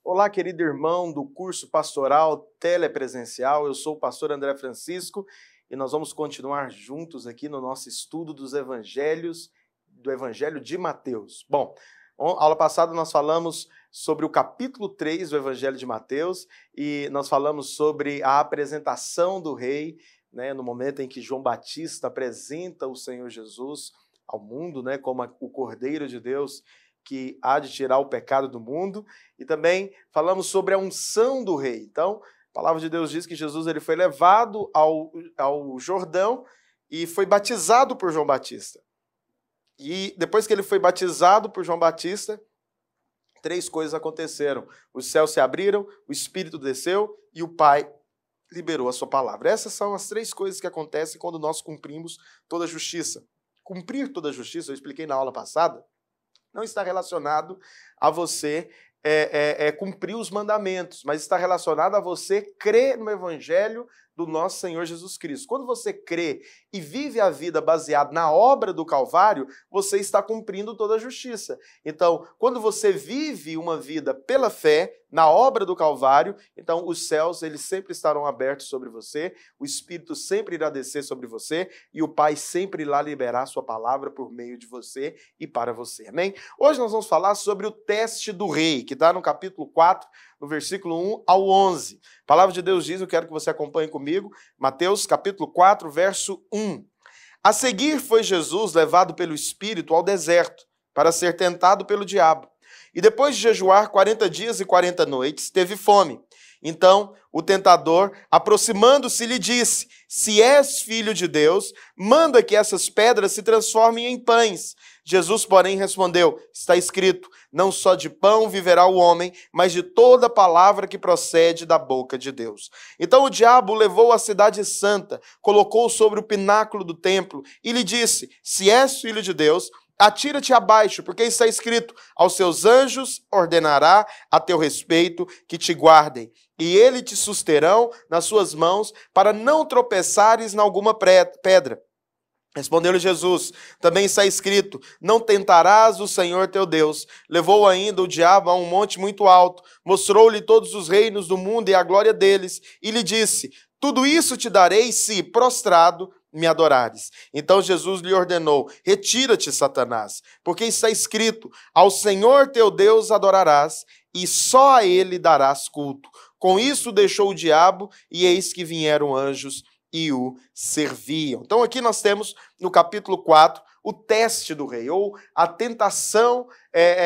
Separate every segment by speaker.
Speaker 1: Olá, querido irmão do curso pastoral telepresencial. Eu sou o pastor André Francisco e nós vamos continuar juntos aqui no nosso estudo dos evangelhos, do Evangelho de Mateus. Bom, aula passada nós falamos sobre o capítulo 3 do Evangelho de Mateus e nós falamos sobre a apresentação do rei, né, no momento em que João Batista apresenta o Senhor Jesus ao mundo, né, como o Cordeiro de Deus que há de tirar o pecado do mundo, e também falamos sobre a unção do rei. Então, a palavra de Deus diz que Jesus ele foi levado ao Jordão e foi batizado por João Batista. E depois que ele foi batizado por João Batista, três coisas aconteceram. Os céus se abriram, o Espírito desceu e o Pai liberou a sua palavra. Essas são as três coisas que acontecem quando nós cumprimos toda a justiça. Cumprir toda a justiça, eu expliquei na aula passada, não está relacionado a você cumprir os mandamentos, mas está relacionado a você crer no Evangelho do nosso Senhor Jesus Cristo. Quando você crê e vive a vida baseada na obra do Calvário, você está cumprindo toda a justiça. Então, quando você vive uma vida pela fé, na obra do Calvário, então os céus eles sempre estarão abertos sobre você, o Espírito sempre irá descer sobre você e o Pai sempre irá liberar a sua palavra por meio de você e para você. Amém? Hoje nós vamos falar sobre o teste do rei, que está no capítulo 4, no versículo 1 ao 11. A palavra de Deus diz, eu quero que você acompanhe comigo, Mateus capítulo 4, verso 1. A seguir foi Jesus levado pelo Espírito ao deserto, para ser tentado pelo diabo. E depois de jejuar 40 dias e 40 noites, teve fome. Então, o tentador, aproximando-se, lhe disse, se és filho de Deus, manda que essas pedras se transformem em pães. Jesus, porém, respondeu, está escrito, não só de pão viverá o homem, mas de toda palavra que procede da boca de Deus. Então o diabo o levou à cidade santa, colocou-o sobre o pináculo do templo e lhe disse, se és filho de Deus, atira-te abaixo, porque está escrito, aos seus anjos ordenará a teu respeito que te guardem, e eles te susterão nas suas mãos, para não tropeçares em alguma pedra. Respondeu-lhe Jesus, também está escrito, não tentarás o Senhor teu Deus. Levou ainda o diabo a um monte muito alto, mostrou-lhe todos os reinos do mundo e a glória deles, e lhe disse, tudo isso te darei se, prostrado, me adorares. Então Jesus lhe ordenou, retira-te, Satanás, porque está escrito, ao Senhor teu Deus adorarás, e só a ele darás culto. Com isso deixou o diabo, e eis que vieram anjos e o serviam. Então aqui nós temos, no capítulo 4, o teste do rei, ou a tentação,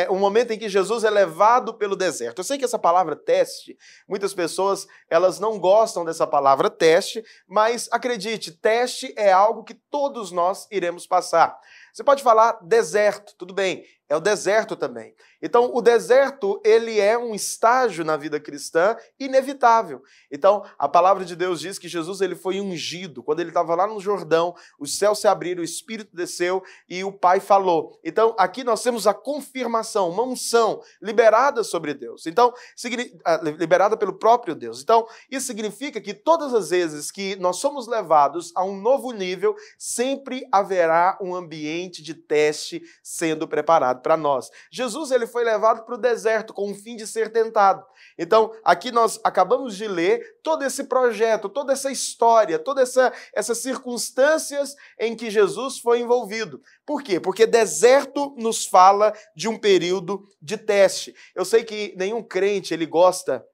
Speaker 1: o momento em que Jesus é levado pelo deserto. Eu sei que essa palavra teste, muitas pessoas elas não gostam dessa palavra teste, mas acredite, teste é algo que todos nós iremos passar. Você pode falar deserto, tudo bem, é o deserto também. Então, o deserto, ele é um estágio na vida cristã inevitável. Então, a palavra de Deus diz que Jesus ele foi ungido. Quando ele estava lá no Jordão, os céus se abriram, o Espírito desceu e o Pai falou. Então, aqui nós temos a confirmação, uma unção liberada sobre Deus. Então, liberada pelo próprio Deus. Então, isso significa que todas as vezes que nós somos levados a um novo nível, sempre haverá um ambiente de teste sendo preparado para nós. Jesus ele foi levado para o deserto com o fim de ser tentado. Então, aqui nós acabamos de ler todo esse projeto, toda essa história, todas essas circunstâncias em que Jesus foi envolvido. Por quê? Porque deserto nos fala de um período de teste. Eu sei que nenhum crente ele gosta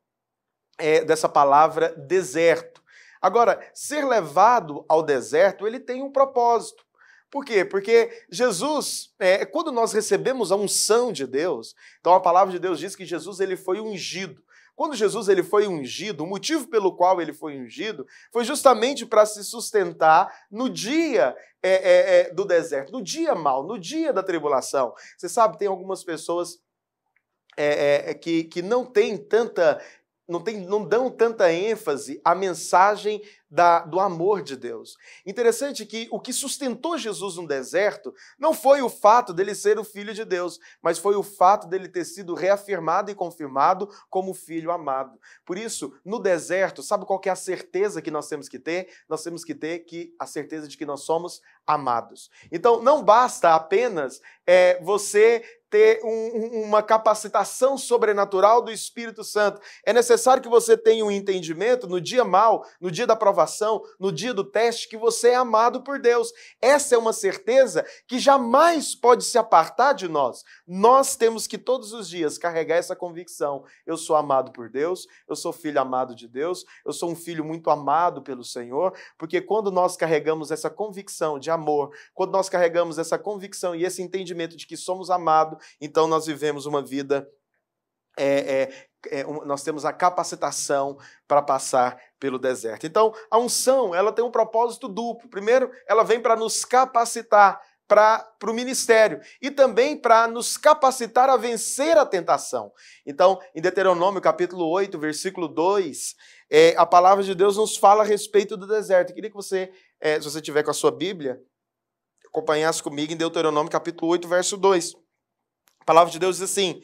Speaker 1: dessa palavra deserto. Agora, ser levado ao deserto, ele tem um propósito. Por quê? Porque Jesus, quando nós recebemos a unção de Deus, então a palavra de Deus diz que Jesus ele foi ungido. Quando Jesus ele foi ungido, o motivo pelo qual ele foi ungido foi justamente para se sustentar no dia do deserto, no dia mau, no dia da tribulação. Você sabe, tem algumas pessoas que não têm tanta... Não dão tanta ênfase à mensagem do amor de Deus. Interessante que o que sustentou Jesus no deserto não foi o fato dele ser o Filho de Deus, mas foi o fato dele ter sido reafirmado e confirmado como Filho amado. Por isso, no deserto, sabe qual que é a certeza que nós temos que ter? Nós temos que ter a certeza de que nós somos amados. Então, não basta apenas você ter uma capacitação sobrenatural do Espírito Santo. É necessário que você tenha um entendimento no dia mau, no dia da provação, no dia do teste, que você é amado por Deus. Essa é uma certeza que jamais pode se apartar de nós. Nós temos que todos os dias carregar essa convicção. Eu sou amado por Deus, eu sou filho amado de Deus, eu sou um filho muito amado pelo Senhor, porque quando nós carregamos essa convicção de amor, quando nós carregamos essa convicção e esse entendimento de que somos amados, então nós vivemos uma vida, nós temos a capacitação para passar pelo deserto. Então, a unção, ela tem um propósito duplo. Primeiro, ela vem para nos capacitar para o ministério e também para nos capacitar a vencer a tentação. Então, em Deuteronômio, capítulo 8, versículo 2, a palavra de Deus nos fala a respeito do deserto. Eu queria que você, se você tiver com a sua Bíblia, acompanhasse comigo em Deuteronômio, capítulo 8, verso 2. A palavra de Deus diz assim: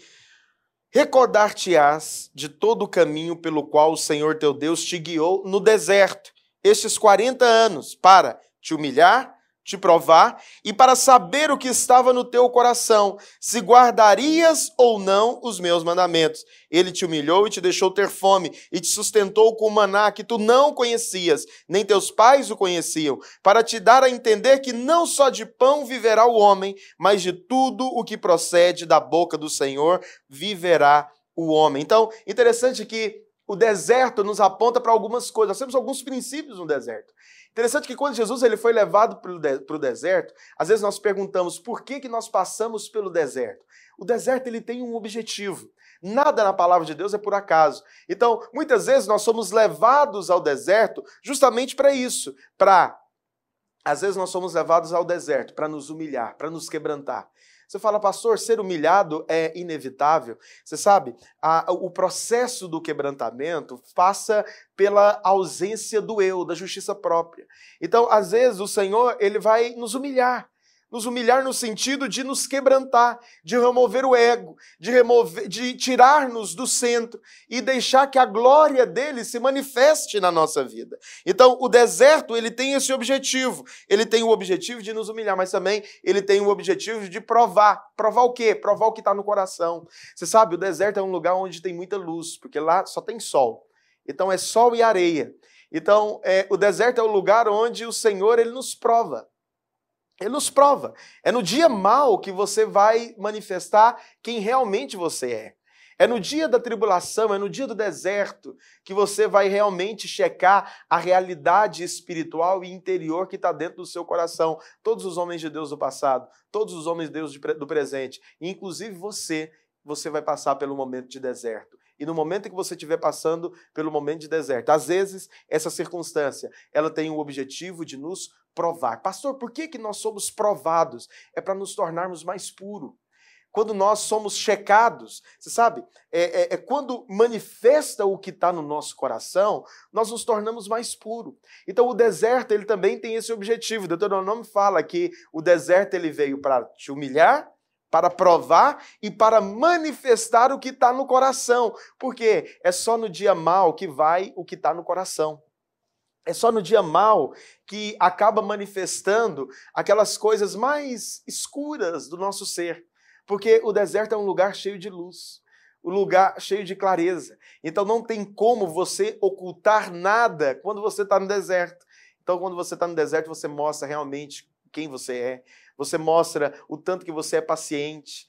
Speaker 1: recordar-te-ás de todo o caminho pelo qual o Senhor teu Deus te guiou no deserto, estes 40 anos, para te humilhar, te provar e para saber o que estava no teu coração, se guardarias ou não os meus mandamentos. Ele te humilhou e te deixou ter fome e te sustentou com maná que tu não conhecias, nem teus pais o conheciam, para te dar a entender que não só de pão viverá o homem, mas de tudo o que procede da boca do Senhor viverá o homem. Então, interessante que o deserto nos aponta para algumas coisas. Nós temos alguns princípios no deserto. Interessante que quando Jesus ele foi levado para o deserto, às vezes nós perguntamos por que nós passamos pelo deserto. O deserto ele tem um objetivo. Nada na palavra de Deus é por acaso. Então, muitas vezes nós somos levados ao deserto justamente para isso. Às vezes nós somos levados ao deserto para nos humilhar, para nos quebrantar. Você fala, pastor, ser humilhado é inevitável. Você sabe, o processo do quebrantamento passa pela ausência do eu, da justiça própria. Então, às vezes, o Senhor ele vai nos humilhar no sentido de nos quebrantar, de remover o ego, de tirar-nos do centro e deixar que a glória dele se manifeste na nossa vida. Então, o deserto, ele tem esse objetivo. Ele tem o objetivo de nos humilhar, mas também ele tem o objetivo de provar. Provar o quê? Provar o que está no coração. Você sabe, o deserto é um lugar onde tem muita luz, porque lá só tem sol. Então, é sol e areia. Então, o deserto é o lugar onde o Senhor, ele nos prova. Ele nos prova. É no dia mau que você vai manifestar quem realmente você é. É no dia da tribulação, é no dia do deserto que você vai realmente checar a realidade espiritual e interior que está dentro do seu coração. Todos os homens de Deus do passado, todos os homens de Deus do presente, inclusive você vai passar pelo momento de deserto. E no momento que você estiver passando pelo momento de deserto, às vezes essa circunstância, ela tem o objetivo de nos provar. Pastor, por que nós somos provados? É para nos tornarmos mais puros. Quando nós somos checados, você sabe, quando manifesta o que está no nosso coração, nós nos tornamos mais puros. Então o deserto, ele também tem esse objetivo. Deuteronômio fala que o deserto ele veio para te humilhar, para provar e para manifestar o que está no coração. Porque é só no dia mau que vai o que está no coração. É só no dia mau que acaba manifestando aquelas coisas mais escuras do nosso ser. Porque o deserto é um lugar cheio de luz, um lugar cheio de clareza. Então não tem como você ocultar nada quando você está no deserto. Então quando você está no deserto, você mostra realmente quem você é. Você mostra o tanto que você é paciente.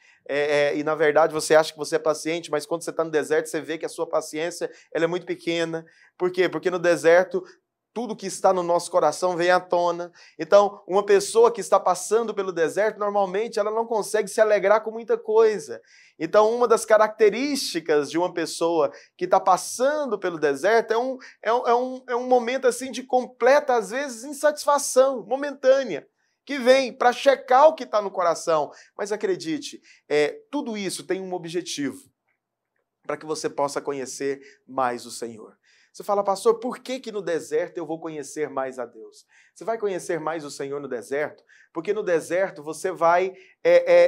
Speaker 1: E na verdade você acha que você é paciente, mas quando você está no deserto, você vê que a sua paciência ela é muito pequena. Por quê? Porque no deserto tudo que está no nosso coração vem à tona. Então, uma pessoa que está passando pelo deserto, normalmente ela não consegue se alegrar com muita coisa. Então, uma das características de uma pessoa que está passando pelo deserto é um momento assim de completa, às vezes, insatisfação momentânea, que vem para checar o que está no coração. Mas acredite, tudo isso tem um objetivo, para que você possa conhecer mais o Senhor. Você fala, pastor, por que no deserto eu vou conhecer mais a Deus? Você vai conhecer mais o Senhor no deserto? Porque no deserto você vai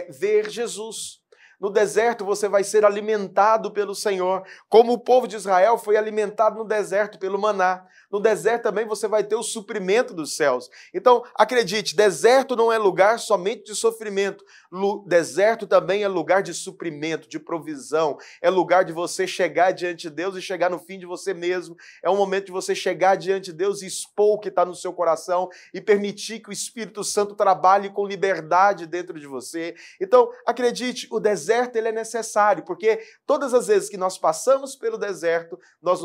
Speaker 1: ver Jesus. No deserto você vai ser alimentado pelo Senhor, como o povo de Israel foi alimentado no deserto pelo maná. no deserto também você vai ter o suprimento dos céus. Então, acredite, deserto não é lugar somente de sofrimento. Deserto também é lugar de suprimento, de provisão. É lugar de você chegar diante de Deus e chegar no fim de você mesmo. É um momento de você chegar diante de Deus e expor o que está no seu coração e permitir que o Espírito Santo trabalhe com liberdade dentro de você. Então, acredite, o deserto ele é necessário, porque todas as vezes que nós passamos pelo deserto, nós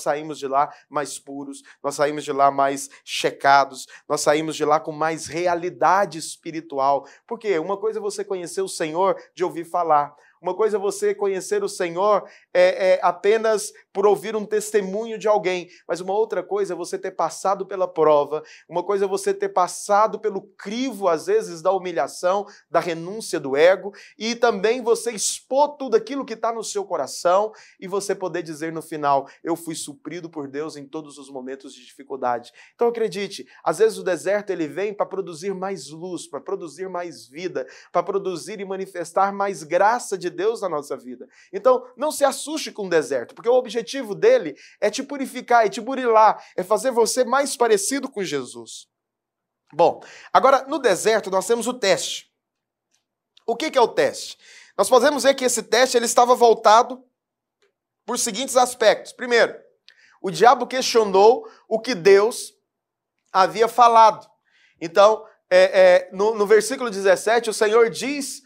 Speaker 1: saímos de lá mais puros, nós saímos de lá mais checados, nós saímos de lá com mais realidade espiritual. Porque uma coisa é você conhecer o Senhor de ouvir falar. Uma coisa é você conhecer o Senhor apenas por ouvir um testemunho de alguém, mas uma outra coisa é você ter passado pela prova, uma coisa é você ter passado pelo crivo, às vezes, da humilhação, da renúncia do ego, e também você expor tudo aquilo que está no seu coração e você poder dizer no final, eu fui suprido por Deus em todos os momentos de dificuldade. Então acredite, às vezes o deserto ele vem para produzir mais luz, para produzir mais vida, para produzir e manifestar mais graça de Deus na nossa vida. Então, não se assuste com o deserto, porque o objetivo dele é te purificar, é te burilar, é fazer você mais parecido com Jesus. Bom, agora no deserto nós temos o teste. O que é o teste? Nós podemos ver que esse teste ele estava voltado por seguintes aspectos. Primeiro, o diabo questionou o que Deus havia falado. Então, no versículo 17, o Senhor diz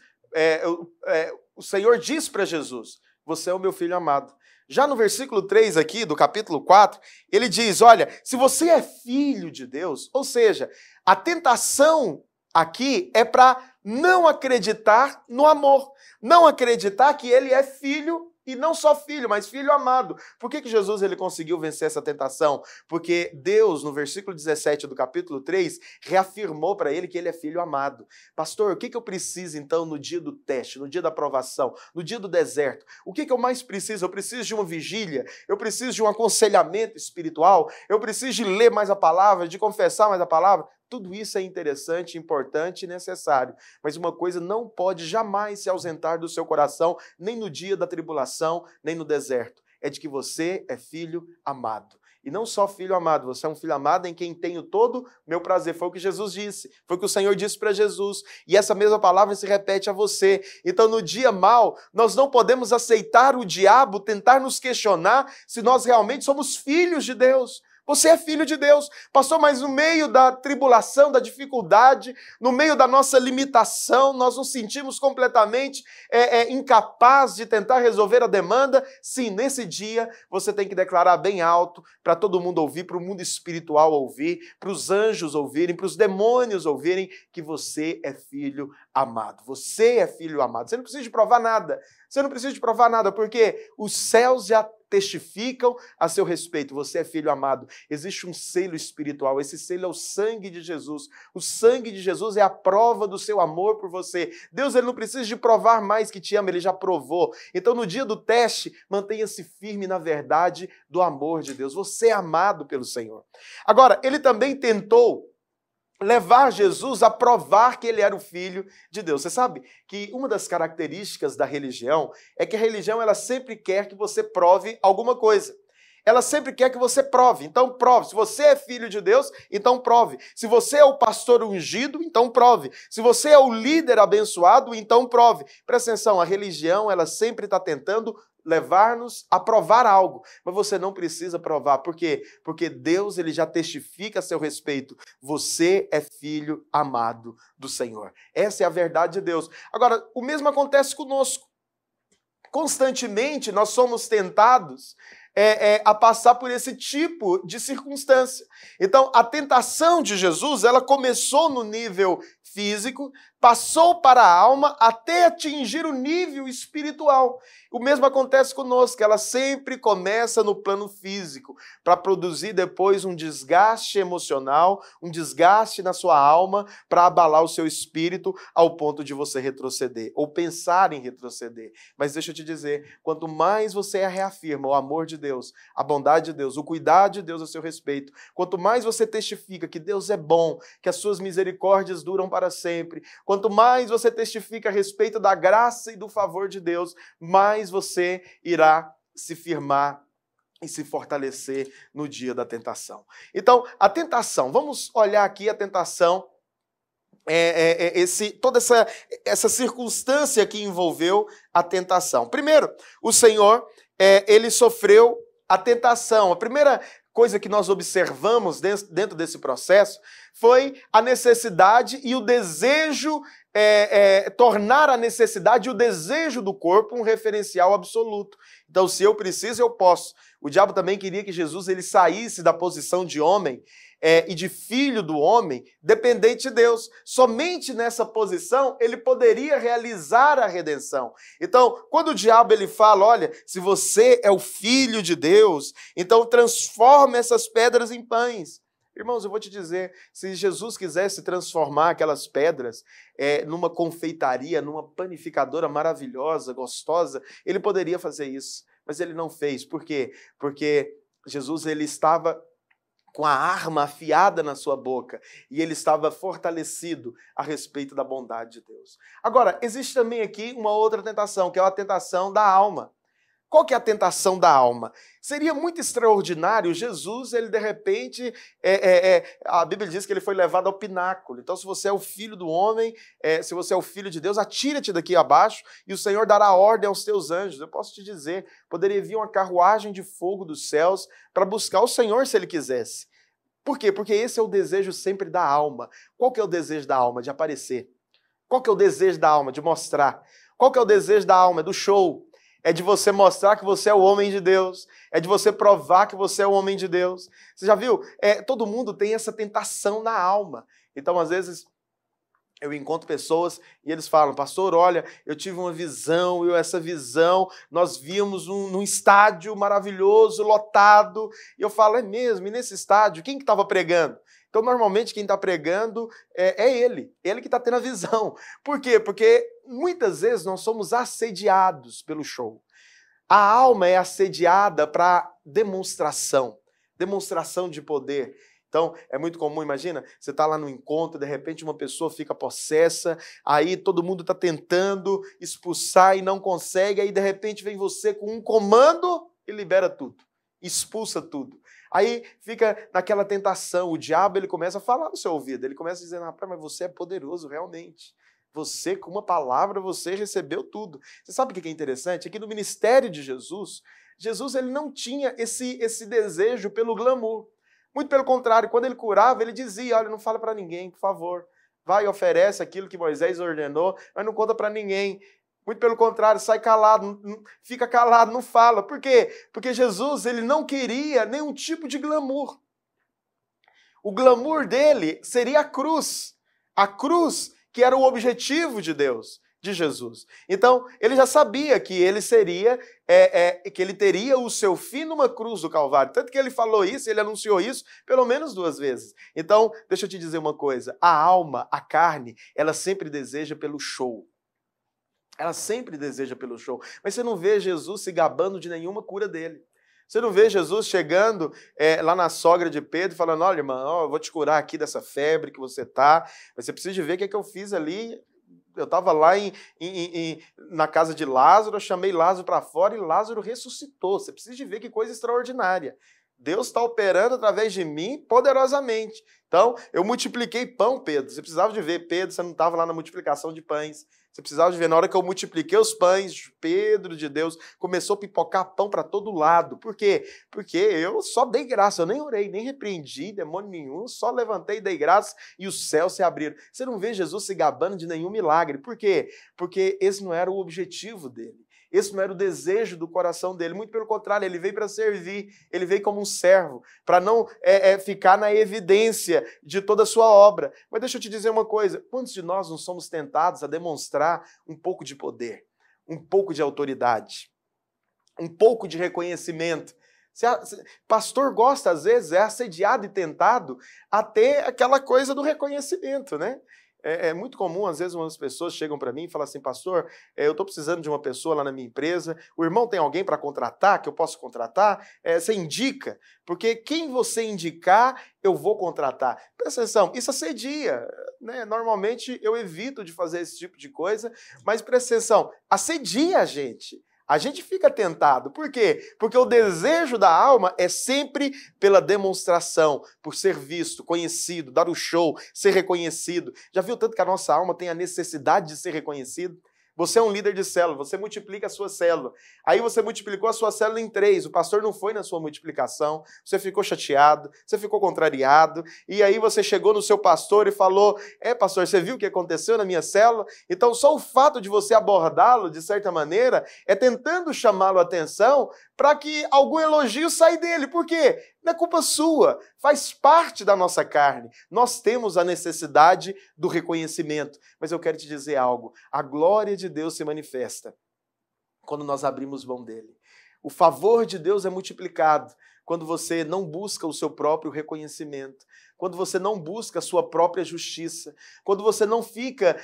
Speaker 1: para Jesus, você é o meu filho amado. Já no versículo 3 aqui, do capítulo 4, ele diz, olha, se você é filho de Deus, ou seja, a tentação aqui é para não acreditar no amor, não acreditar que ele é filho e não só filho, mas filho amado. Por que Jesus ele conseguiu vencer essa tentação? Porque Deus, no versículo 17 do capítulo 3, reafirmou para ele que ele é filho amado. Pastor, o que eu preciso então no dia do teste, no dia da provação, no dia do deserto? O que eu mais preciso? Eu preciso de uma vigília, eu preciso de um aconselhamento espiritual, eu preciso de ler mais a palavra, de confessar mais a palavra. Tudo isso é interessante, importante e necessário. Mas uma coisa não pode jamais se ausentar do seu coração, nem no dia da tribulação, nem no deserto. É de que você é filho amado. E não só filho amado, você é um filho amado em quem tenho todo meu prazer. Foi o que Jesus disse, foi o que o Senhor disse para Jesus. E essa mesma palavra se repete a você. Então, no dia mau, nós não podemos aceitar o diabo tentar nos questionar se nós realmente somos filhos de Deus. Você é filho de Deus. Pastor, mas no meio da tribulação, da dificuldade, no meio da nossa limitação, nós nos sentimos completamente incapazes de tentar resolver a demanda. Sim, nesse dia você tem que declarar bem alto para todo mundo ouvir, para o mundo espiritual ouvir, para os anjos ouvirem, para os demônios ouvirem que você é filho amado. Você é filho amado. Você não precisa de provar nada. Você não precisa de provar nada, porque os céus já testificam a seu respeito. Você é filho amado. Existe um selo espiritual. Esse selo é o sangue de Jesus. O sangue de Jesus é a prova do seu amor por você. Deus ele não precisa de provar mais que te ama, ele já provou. Então, no dia do teste, mantenha-se firme na verdade do amor de Deus. Você é amado pelo Senhor. Agora, ele também tentou levar Jesus a provar que ele era o filho de Deus. Você sabe que uma das características da religião é que a religião ela sempre quer que você prove alguma coisa. Ela sempre quer que você prove, então prove. Se você é filho de Deus, então prove. Se você é o pastor ungido, então prove. Se você é o líder abençoado, então prove. Presta atenção, a religião ela sempre está tentando levar-nos a provar algo, mas você não precisa provar. Por quê? Porque Deus ele já testifica a seu respeito. Você é filho amado do Senhor. Essa é a verdade de Deus. Agora, o mesmo acontece conosco. Constantemente nós somos tentados a passar por esse tipo de circunstância. Então, a tentação de Jesus, ela começou no nível físico, passou para a alma até atingir o nível espiritual. O mesmo acontece conosco, ela sempre começa no plano físico, para produzir depois um desgaste emocional, um desgaste na sua alma, para abalar o seu espírito ao ponto de você retroceder, ou pensar em retroceder. Mas deixa eu te dizer, quanto mais você reafirma o amor de Deus, a bondade de Deus, o cuidado de Deus a seu respeito, quanto mais você testifica que Deus é bom, que as suas misericórdias duram para sempre, quanto mais você testifica a respeito da graça e do favor de Deus, mais você irá se firmar e se fortalecer no dia da tentação. Então, a tentação, vamos olhar aqui a tentação, toda essa circunstância que envolveu a tentação. Primeiro, o Senhor, ele sofreu a tentação. A primeira coisa que nós observamos dentro desse processo foi a necessidade e o desejo, tornar a necessidade e o desejo do corpo um referencial absoluto. Então, se eu preciso, eu posso. O diabo também queria que Jesus ele saísse da posição de homem e de filho do homem, dependente de Deus. Somente nessa posição ele poderia realizar a redenção. Então, quando o diabo ele fala, olha, se você é o filho de Deus, então transforma essas pedras em pães. Irmãos, eu vou te dizer, se Jesus quisesse transformar aquelas pedras numa confeitaria, numa panificadora maravilhosa, gostosa, ele poderia fazer isso. Mas ele não fez. Por quê? Porque Jesus ele estava com a arma afiada na sua boca e ele estava fortalecido a respeito da bondade de Deus. Agora, existe também aqui uma outra tentação, que é a tentação da alma. Qual que é a tentação da alma? Seria muito extraordinário Jesus, ele de repente, a Bíblia diz que ele foi levado ao pináculo. Então, se você é o filho do homem, se você é o filho de Deus, atira-te daqui abaixo e o Senhor dará ordem aos teus anjos. Eu posso te dizer, poderia vir uma carruagem de fogo dos céus para buscar o Senhor se ele quisesse. Por quê? Porque esse é o desejo sempre da alma. Qual que é o desejo da alma? De aparecer. Qual que é o desejo da alma? De mostrar. Qual que é o desejo da alma? É do show. É de você mostrar que você é o homem de Deus. É de você provar que você é o homem de Deus. Você já viu? Todo mundo tem essa tentação na alma. Então, às vezes, eu encontro pessoas e eles falam, pastor, olha, eu tive uma visão, essa visão, nós vimos num estádio maravilhoso, lotado. E eu falo, é mesmo? E nesse estádio, quem que estava pregando? Então, normalmente, quem está pregando é ele que está tendo a visão. Por quê? Porque muitas vezes nós somos assediados pelo show. A alma é assediada para demonstração de poder. Então, é muito comum, imagina, você está lá no encontro, de repente uma pessoa fica possessa, aí todo mundo está tentando expulsar e não consegue, aí de repente vem você com um comando e libera tudo, expulsa tudo. Aí fica naquela tentação, o diabo ele começa a falar no seu ouvido, ele começa a dizer, rapaz, mas você é poderoso realmente. Você, com uma palavra, você recebeu tudo. Você sabe o que é interessante? Aqui no ministério de Jesus, Jesus ele não tinha esse desejo pelo glamour. Muito pelo contrário, quando ele curava, ele dizia, olha, não fala para ninguém, por favor. Vai e oferece aquilo que Moisés ordenou, mas não conta para ninguém. Muito pelo contrário, sai calado, fica calado, não fala. Por quê? Porque Jesus ele não queria nenhum tipo de glamour. O glamour dele seria a cruz. A cruz que era o objetivo de Deus, de Jesus. Então, ele já sabia que ele seria, que ele teria o seu fim numa cruz do Calvário. Tanto que ele falou isso, ele anunciou isso pelo menos 2 vezes. Então, deixa eu te dizer uma coisa. A alma, a carne, ela sempre deseja pelo show. Ela sempre deseja pelo show. Mas você não vê Jesus se gabando de nenhuma cura dele. Você não vê Jesus chegando lá na sogra de Pedro falando, olha, irmão, eu vou te curar aqui dessa febre que você tá, mas você precisa de ver o que eu fiz ali. Eu estava lá na casa de Lázaro, eu chamei Lázaro para fora e Lázaro ressuscitou. Você precisa de ver que coisa extraordinária. Deus está operando através de mim poderosamente. Então, eu multipliquei pão, Pedro. Você precisava de ver, Pedro, você não estava lá na multiplicação de pães. Você precisava de ver, na hora que eu multipliquei os pães, Pedro de Deus começou a pipocar pão para todo lado. Por quê? Porque eu só dei graça, eu nem orei, nem repreendi demônio nenhum, só levantei e dei graça e os céus se abriram. Você não vê Jesus se gabando de nenhum milagre. Por quê? Porque esse não era o objetivo dele. Esse não era o desejo do coração dele. Muito pelo contrário, ele veio para servir, ele veio como um servo, para não ficar na evidência de toda a sua obra. Mas deixa eu te dizer uma coisa, quantos de nós não somos tentados a demonstrar um pouco de poder, um pouco de autoridade, um pouco de reconhecimento? Pastor gosta, às vezes, é assediado e tentado a ter aquela coisa do reconhecimento, né? É muito comum, às vezes, umas pessoas chegam para mim e falam assim, pastor, eu estou precisando de uma pessoa lá na minha empresa, o irmão tem alguém para contratar, que eu posso contratar? Você indica, porque quem você indicar, eu vou contratar. Presta atenção, isso assedia, né? Normalmente eu evito de fazer esse tipo de coisa, mas presta atenção, assedia a gente. A gente fica tentado. Por quê? Porque o desejo da alma é sempre pela demonstração, por ser visto, conhecido, dar o show, ser reconhecido. Já viu tanto que a nossa alma tem a necessidade de ser reconhecido? Você é um líder de célula, você multiplica a sua célula. Aí você multiplicou a sua célula em 3, o pastor não foi na sua multiplicação, você ficou chateado, você ficou contrariado, e aí você chegou no seu pastor e falou, pastor, você viu o que aconteceu na minha célula? Então só o fato de você abordá-lo, de certa maneira, é tentando chamá-lo a atenção para que algum elogio saia dele. Por quê? Não é culpa sua, faz parte da nossa carne. Nós temos a necessidade do reconhecimento. Mas eu quero te dizer algo, a glória de Deus se manifesta quando nós abrimos mão dele. O favor de Deus é multiplicado quando você não busca o seu próprio reconhecimento, quando você não busca a sua própria justiça, quando você não fica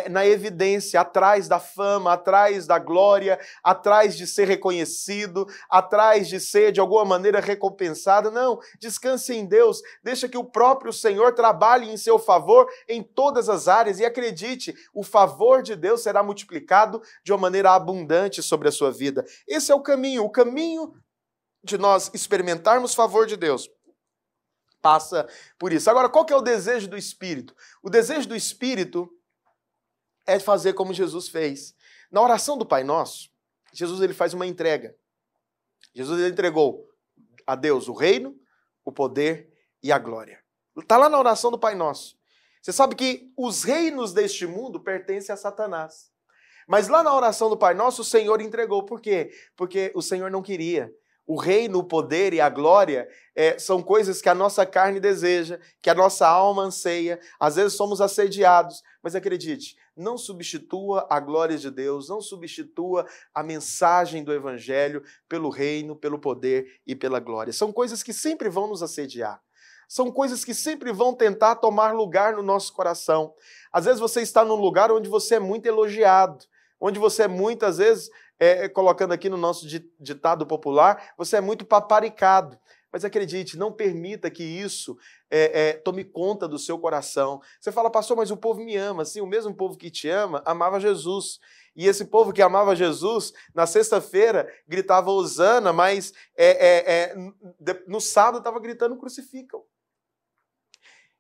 Speaker 1: na evidência, atrás da fama, atrás da glória, atrás de ser reconhecido, atrás de ser de alguma maneira recompensado. Não, descanse em Deus, deixa que o próprio Senhor trabalhe em seu favor em todas as áreas e acredite, o favor de Deus será multiplicado de uma maneira abundante sobre a sua vida. Esse é o caminho de nós experimentarmos favor de Deus. Passa por isso. Agora, qual que é o desejo do Espírito? O desejo do Espírito é fazer como Jesus fez. Na oração do Pai Nosso, Jesus ele faz uma entrega. Jesus ele entregou a Deus o reino, o poder e a glória. Está lá na oração do Pai Nosso. Você sabe que os reinos deste mundo pertencem a Satanás. Mas lá na oração do Pai Nosso, o Senhor entregou. Por quê? Porque o Senhor não queria. O reino, o poder e a glória são coisas que a nossa carne deseja, que a nossa alma anseia. Às vezes somos assediados, mas acredite, não substitua a glória de Deus, não substitua a mensagem do Evangelho pelo reino, pelo poder e pela glória. São coisas que sempre vão nos assediar. São coisas que sempre vão tentar tomar lugar no nosso coração. Às vezes você está num lugar onde você é muito elogiado, onde você é muitas vezes... colocando aqui no nosso ditado popular, você é muito paparicado. Mas acredite, não permita que isso tome conta do seu coração. Você fala, pastor, mas o povo me ama. Sim, o mesmo povo que te ama, amava Jesus. E esse povo que amava Jesus, na sexta-feira, gritava Hosana, mas no sábado estava gritando crucificam.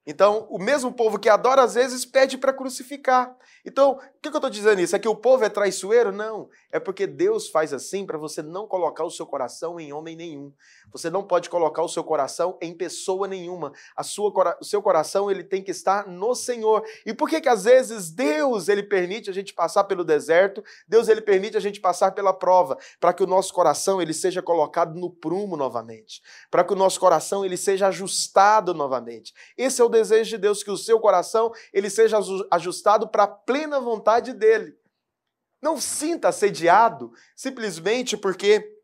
Speaker 1: Então, o mesmo povo que adora, às vezes, pede para crucificar. Então, o que eu estou dizendo isso? É que o povo é traiçoeiro? Não. É porque Deus faz assim para você não colocar o seu coração em homem nenhum. Você não pode colocar o seu coração em pessoa nenhuma. O seu coração ele tem que estar no Senhor. E por que às vezes Deus ele permite a gente passar pelo deserto? Deus ele permite a gente passar pela prova, para que o nosso coração ele seja colocado no prumo novamente, para que o nosso coração ele seja ajustado novamente. Esse é o desejo de Deus, que o seu coração ele seja ajustado para a plena vontade dele. Não sinta assediado simplesmente porque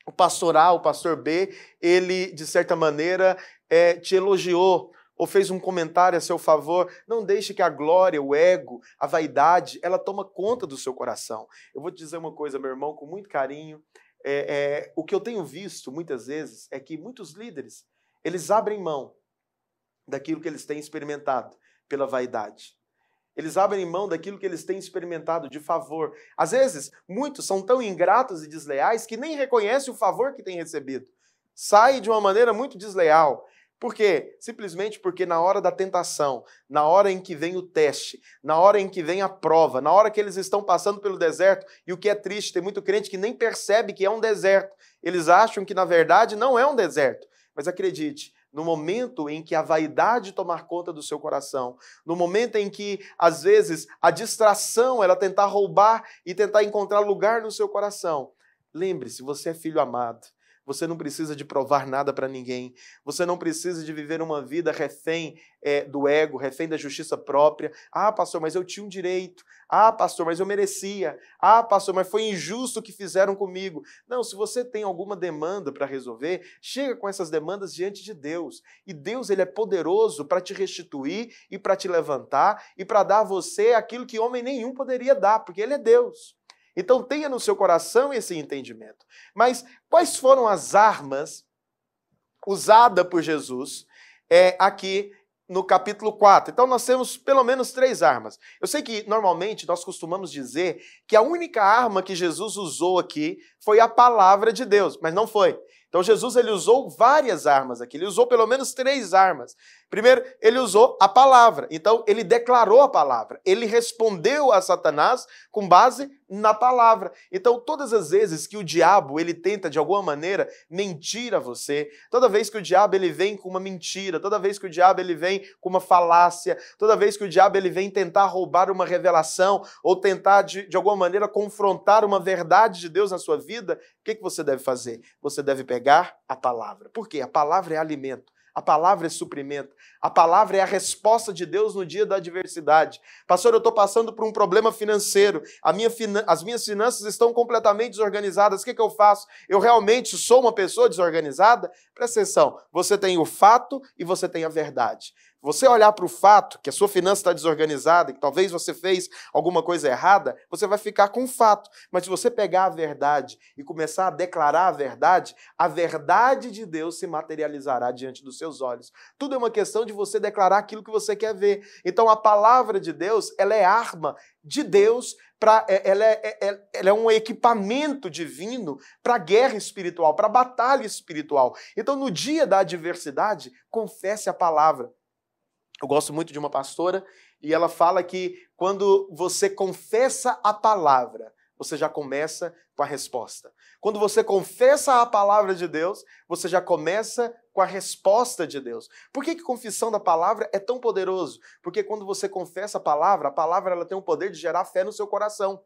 Speaker 1: o pastor A, o pastor B, ele, de certa maneira, te elogiou ou fez um comentário a seu favor. Não deixe que a glória, o ego, a vaidade, ela toma conta do seu coração. Eu vou te dizer uma coisa, meu irmão, com muito carinho. O que eu tenho visto, muitas vezes, é que muitos líderes, eles abrem mão daquilo que eles têm experimentado pela vaidade. Eles abrem mão daquilo que eles têm experimentado de favor. Às vezes, muitos são tão ingratos e desleais que nem reconhecem o favor que têm recebido. Saem de uma maneira muito desleal. Por quê? Simplesmente porque na hora da tentação, na hora em que vem o teste, na hora em que vem a prova, na hora que eles estão passando pelo deserto, e o que é triste, tem muito crente que nem percebe que é um deserto. Eles acham que, na verdade, não é um deserto. Mas acredite, no momento em que a vaidade tomar conta do seu coração, no momento em que, às vezes, a distração, ela tentar roubar e tentar encontrar lugar no seu coração, lembre-se, você é filho amado. Você não precisa de provar nada para ninguém. Você não precisa de viver uma vida refém do ego, refém da justiça própria. Ah, pastor, mas eu tinha um direito. Ah, pastor, mas eu merecia. Ah, pastor, mas foi injusto o que fizeram comigo. Não, se você tem alguma demanda para resolver, chega com essas demandas diante de Deus. E Deus ele é poderoso para te restituir e para te levantar e para dar a você aquilo que homem nenhum poderia dar, porque Ele é Deus. Então tenha no seu coração esse entendimento. Mas quais foram as armas usadas por Jesus aqui no capítulo 4. Então nós temos pelo menos 3 armas. Eu sei que normalmente nós costumamos dizer que a única arma que Jesus usou aqui foi a palavra de Deus, mas não foi. Então Jesus ele usou várias armas aqui, ele usou pelo menos 3 armas. Primeiro, ele usou a palavra, então ele declarou a palavra, ele respondeu a Satanás com base na palavra. Então todas as vezes que o diabo ele tenta de alguma maneira mentir a você, toda vez que o diabo ele vem com uma mentira, toda vez que o diabo ele vem com uma falácia, toda vez que o diabo ele vem tentar roubar uma revelação ou tentar de alguma maneira confrontar uma verdade de Deus na sua vida, o que você deve fazer? Você deve pegar a palavra. Por quê? A palavra é alimento. A palavra é suprimento. A palavra é a resposta de Deus no dia da adversidade. Pastor, eu estou passando por um problema financeiro. As minhas finanças estão completamente desorganizadas. O que eu faço? Eu realmente sou uma pessoa desorganizada? Presta atenção. Você tem o fato e você tem a verdade. Você olhar para o fato que a sua finança está desorganizada, que talvez você fez alguma coisa errada, você vai ficar com o fato. Mas se você pegar a verdade e começar a declarar a verdade de Deus se materializará diante dos seus olhos. Tudo é uma questão de você declarar aquilo que você quer ver. Então a palavra de Deus, ela é arma de Deus, ela é um equipamento divino para a guerra espiritual, para a batalha espiritual. Então no dia da adversidade, confesse a palavra. Eu gosto muito de uma pastora e ela fala que quando você confessa a palavra, você já começa com a resposta. Quando você confessa a palavra de Deus, você já começa com a resposta de Deus. Por que confissão da palavra é tão poderoso? Porque quando você confessa a palavra ela tem o poder de gerar fé no seu coração.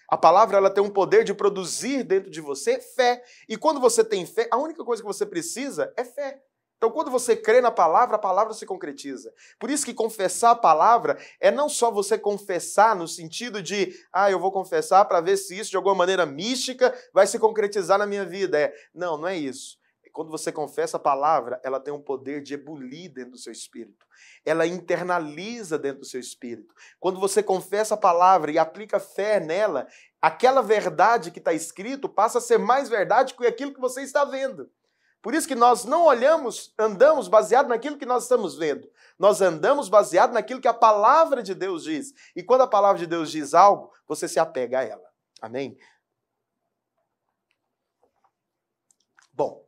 Speaker 1: A palavra ela tem um poder de produzir dentro de você fé. E quando você tem fé, a única coisa que você precisa é fé. Então, quando você crê na palavra, a palavra se concretiza. Por isso que confessar a palavra é não só você confessar no sentido de, eu vou confessar para ver se isso de alguma maneira mística vai se concretizar na minha vida. Não, não é isso. Quando você confessa a palavra, ela tem um poder de ebulir dentro do seu espírito. Ela internaliza dentro do seu espírito. Quando você confessa a palavra e aplica fé nela, aquela verdade que está escrito passa a ser mais verdade que aquilo que você está vendo. Por isso que nós não andamos baseado naquilo que nós estamos vendo. Nós andamos baseado naquilo que a palavra de Deus diz. E quando a palavra de Deus diz algo, você se apega a ela. Amém? Bom,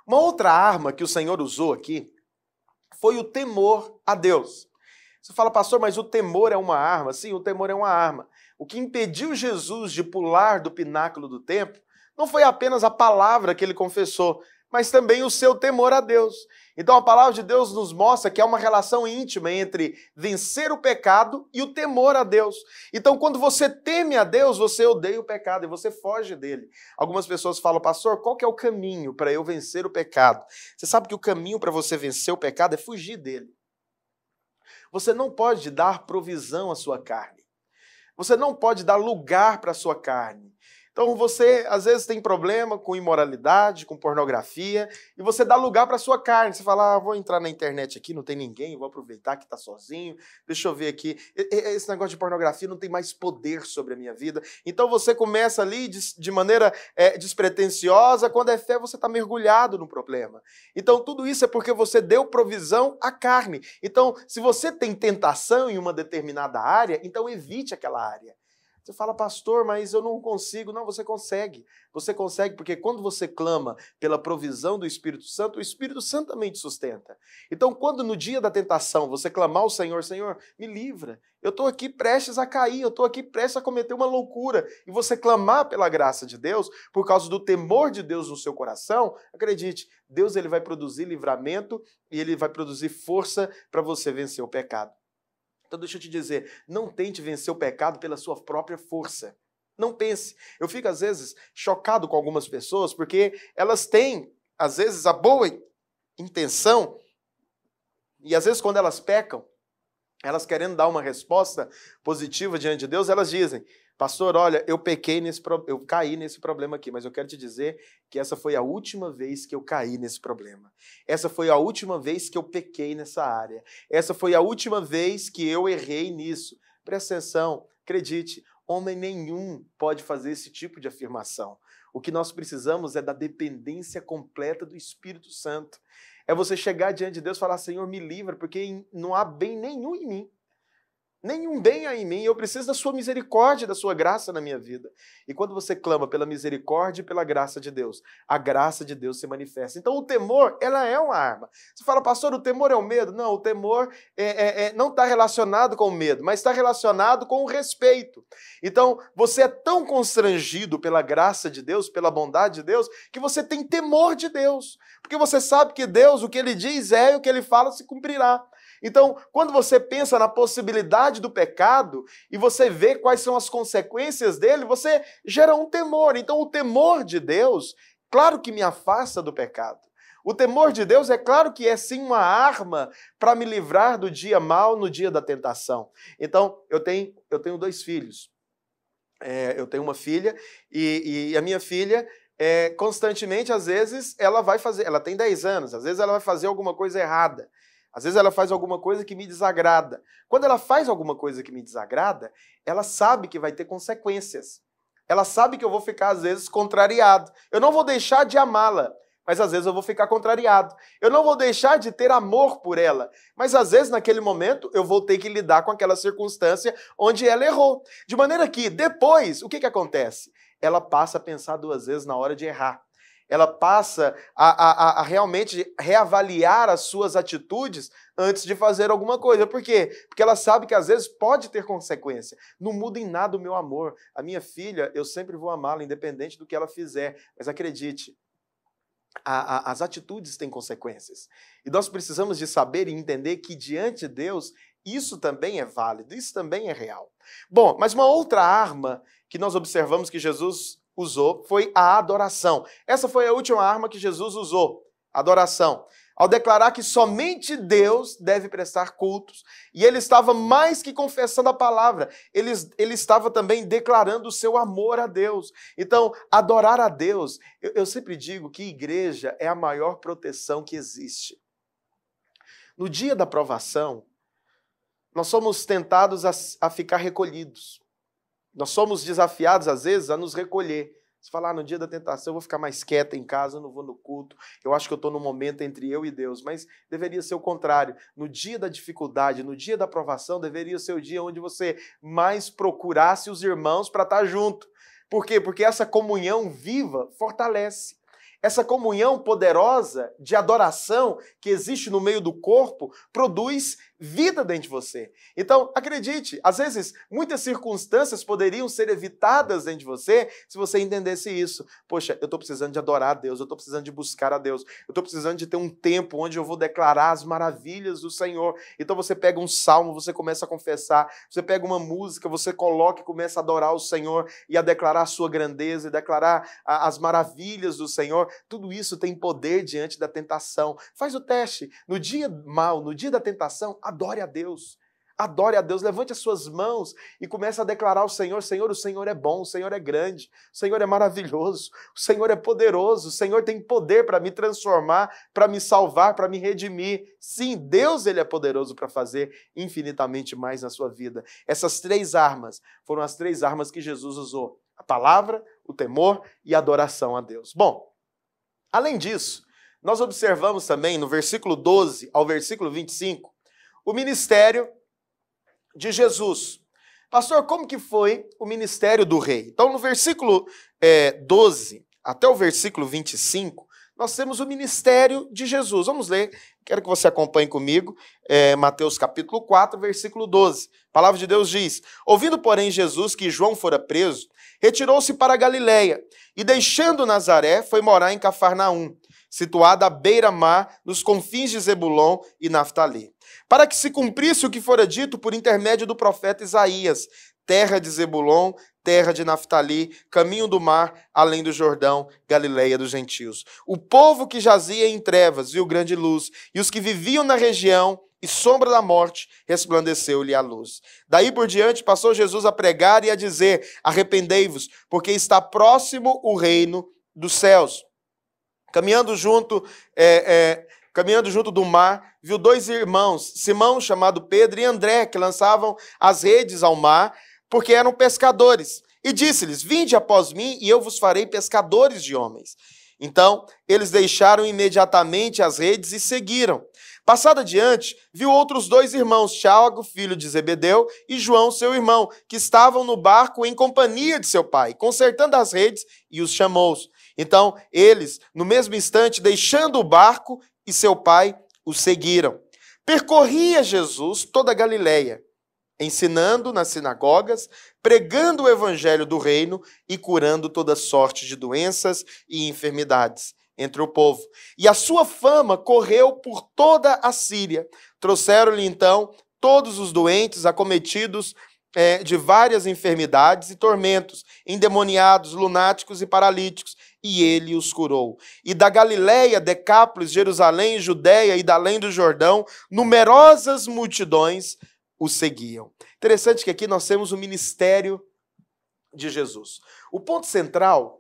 Speaker 1: uma outra arma que o Senhor usou aqui foi o temor a Deus. Você fala, pastor, mas o temor é uma arma? Sim, o temor é uma arma. O que impediu Jesus de pular do pináculo do templo não foi apenas a palavra que ele confessou, mas também o seu temor a Deus. Então a palavra de Deus nos mostra que há uma relação íntima entre vencer o pecado e o temor a Deus. Então quando você teme a Deus, você odeia o pecado e você foge dele. Algumas pessoas falam, pastor, qual que é o caminho para eu vencer o pecado? Você sabe que o caminho para você vencer o pecado é fugir dele. Você não pode dar provisão à sua carne. Você não pode dar lugar para a sua carne. Então você, às vezes, tem problema com imoralidade, com pornografia, e você dá lugar para a sua carne. Você fala, vou entrar na internet aqui, não tem ninguém, vou aproveitar que está sozinho, deixa eu ver aqui. Esse negócio de pornografia não tem mais poder sobre a minha vida. Então você começa ali de maneira despretensiosa, quando é fé você está mergulhado no problema. Então tudo isso é porque você deu provisão à carne. Então se você tem tentação em uma determinada área, então evite aquela área. Você fala, pastor, mas eu não consigo. Não, você consegue. Você consegue porque quando você clama pela provisão do Espírito Santo, o Espírito Santo também te sustenta. Então, quando no dia da tentação você clamar ao Senhor, Senhor, me livra. Eu estou aqui prestes a cair, eu estou aqui prestes a cometer uma loucura. E você clamar pela graça de Deus, por causa do temor de Deus no seu coração, acredite, Deus ele vai produzir livramento e ele vai produzir força para você vencer o pecado. Então deixa eu te dizer, não tente vencer o pecado pela sua própria força. Não pense. Eu fico, às vezes, chocado com algumas pessoas, porque elas têm, às vezes, a boa intenção, e às vezes quando elas pecam, elas querendo dar uma resposta positiva diante de Deus, elas dizem, pastor, olha, eu caí nesse problema aqui, mas eu quero te dizer que essa foi a última vez que eu caí nesse problema. Essa foi a última vez que eu pequei nessa área. Essa foi a última vez que eu errei nisso. Presta atenção, acredite, homem nenhum pode fazer esse tipo de afirmação. O que nós precisamos é da dependência completa do Espírito Santo. É você chegar diante de Deus e falar, Senhor, me livra, porque não há bem nenhum em mim. Nenhum bem há em mim, eu preciso da sua misericórdia, da sua graça na minha vida. E quando você clama pela misericórdia e pela graça de Deus, a graça de Deus se manifesta. Então o temor, ela é uma arma. Você fala, pastor, o temor é o medo? Não, o temor não está relacionado com o medo, mas está relacionado com o respeito. Então você é tão constrangido pela graça de Deus, pela bondade de Deus, que você tem temor de Deus. Porque você sabe que Deus, o que Ele diz é e o que Ele fala se cumprirá. Então, quando você pensa na possibilidade do pecado e você vê quais são as consequências dele, você gera um temor. Então, o temor de Deus, claro que me afasta do pecado. O temor de Deus é claro que é sim uma arma para me livrar do dia mau no dia da tentação. Então, eu tenho 2 filhos. Eu tenho uma filha e a minha filha, constantemente, às vezes, ela tem 10 anos, às vezes ela vai fazer alguma coisa errada. Às vezes ela faz alguma coisa que me desagrada. Quando ela faz alguma coisa que me desagrada, ela sabe que vai ter consequências. Ela sabe que eu vou ficar, às vezes, contrariado. Eu não vou deixar de amá-la, mas às vezes eu vou ficar contrariado. Eu não vou deixar de ter amor por ela, mas às vezes, naquele momento, eu vou ter que lidar com aquela circunstância onde ela errou. De maneira que, depois, o que acontece? Ela passa a pensar 2 vezes na hora de errar. Ela passa a realmente reavaliar as suas atitudes antes de fazer alguma coisa. Por quê? Porque ela sabe que às vezes pode ter consequência. Não muda em nada o meu amor. A minha filha, eu sempre vou amá-la, independente do que ela fizer. Mas acredite, as atitudes têm consequências. E nós precisamos de saber e entender que diante de Deus, isso também é válido, isso também é real. Bom, mas uma outra arma que nós observamos que Jesus usou foi a adoração. Essa foi a última arma que Jesus usou, adoração. Ao declarar que somente Deus deve prestar cultos. E ele estava mais que confessando a palavra, ele estava também declarando o seu amor a Deus. Então, adorar a Deus, eu sempre digo que igreja é a maior proteção que existe. No dia da provação, nós somos tentados a ficar recolhidos. Nós somos desafiados, às vezes, a nos recolher. Você fala, no dia da tentação eu vou ficar mais quieta em casa, eu não vou no culto, eu acho que eu estou no momento entre eu e Deus, mas deveria ser o contrário. No dia da dificuldade, no dia da provação, deveria ser o dia onde você mais procurasse os irmãos para estar junto. Por quê? Porque essa comunhão viva fortalece. Essa comunhão poderosa de adoração que existe no meio do corpo produz vida dentro de você. Então, acredite, às vezes, muitas circunstâncias poderiam ser evitadas dentro de você se você entendesse isso. Poxa, eu estou precisando de adorar a Deus, eu estou precisando de buscar a Deus, eu estou precisando de ter um tempo onde eu vou declarar as maravilhas do Senhor. Então você pega um salmo, você começa a confessar, você pega uma música, você coloca e começa a adorar o Senhor e a declarar a sua grandeza e declarar as maravilhas do Senhor. Tudo isso tem poder diante da tentação. Faz o teste. No dia mau, no dia da tentação, adore a Deus. Adore a Deus, levante as suas mãos e comece a declarar ao Senhor, Senhor, o Senhor é bom, o Senhor é grande, o Senhor é maravilhoso, o Senhor é poderoso, o Senhor tem poder para me transformar, para me salvar, para me redimir. Sim, Deus ele é poderoso para fazer infinitamente mais na sua vida. Essas 3 armas foram as 3 armas que Jesus usou. A palavra, o temor e a adoração a Deus. Bom, além disso, nós observamos também no versículo 12 ao versículo 25, o ministério de Jesus. Pastor, como que foi o ministério do rei? Então, no versículo 12 até o versículo 25, nós temos o ministério de Jesus. Vamos ler, quero que você acompanhe comigo, Mateus capítulo 4, versículo 12. A palavra de Deus diz, ouvindo, porém, Jesus que João fora preso, retirou-se para a Galileia e, deixando Nazaré, foi morar em Cafarnaum, situada à beira-mar, nos confins de Zebulon e Naftali, para que se cumprisse o que fora dito por intermédio do profeta Isaías, terra de Zebulon, terra de Naftali, caminho do mar, além do Jordão, Galileia dos gentios. O povo que jazia em trevas viu grande luz, e os que viviam na região e sombra da morte, resplandeceu-lhe a luz. Daí por diante passou Jesus a pregar e a dizer, arrependei-vos, porque está próximo o reino dos céus. Caminhando junto do mar, viu 2 irmãos, Simão, chamado Pedro, e André, que lançavam as redes ao mar, porque eram pescadores. E disse-lhes, vinde após mim, e eu vos farei pescadores de homens. Então, eles deixaram imediatamente as redes e seguiram. Passado adiante, viu outros 2 irmãos, Tiago, filho de Zebedeu, e João, seu irmão, que estavam no barco em companhia de seu pai, consertando as redes, e os chamou. Então, eles, no mesmo instante, deixando o barco e seu pai, os seguiram. Percorria Jesus toda a Galileia, ensinando nas sinagogas, pregando o evangelho do reino e curando toda sorte de doenças e enfermidades entre o povo. E a sua fama correu por toda a Síria. Trouxeram-lhe então todos os doentes, acometidos de várias enfermidades e tormentos, endemoniados, lunáticos e paralíticos, e ele os curou. E da Galileia, Decápolis, Jerusalém, Judéia e da além do Jordão, numerosas multidões o seguiam. Interessante que aqui nós temos o ministério de Jesus. O ponto central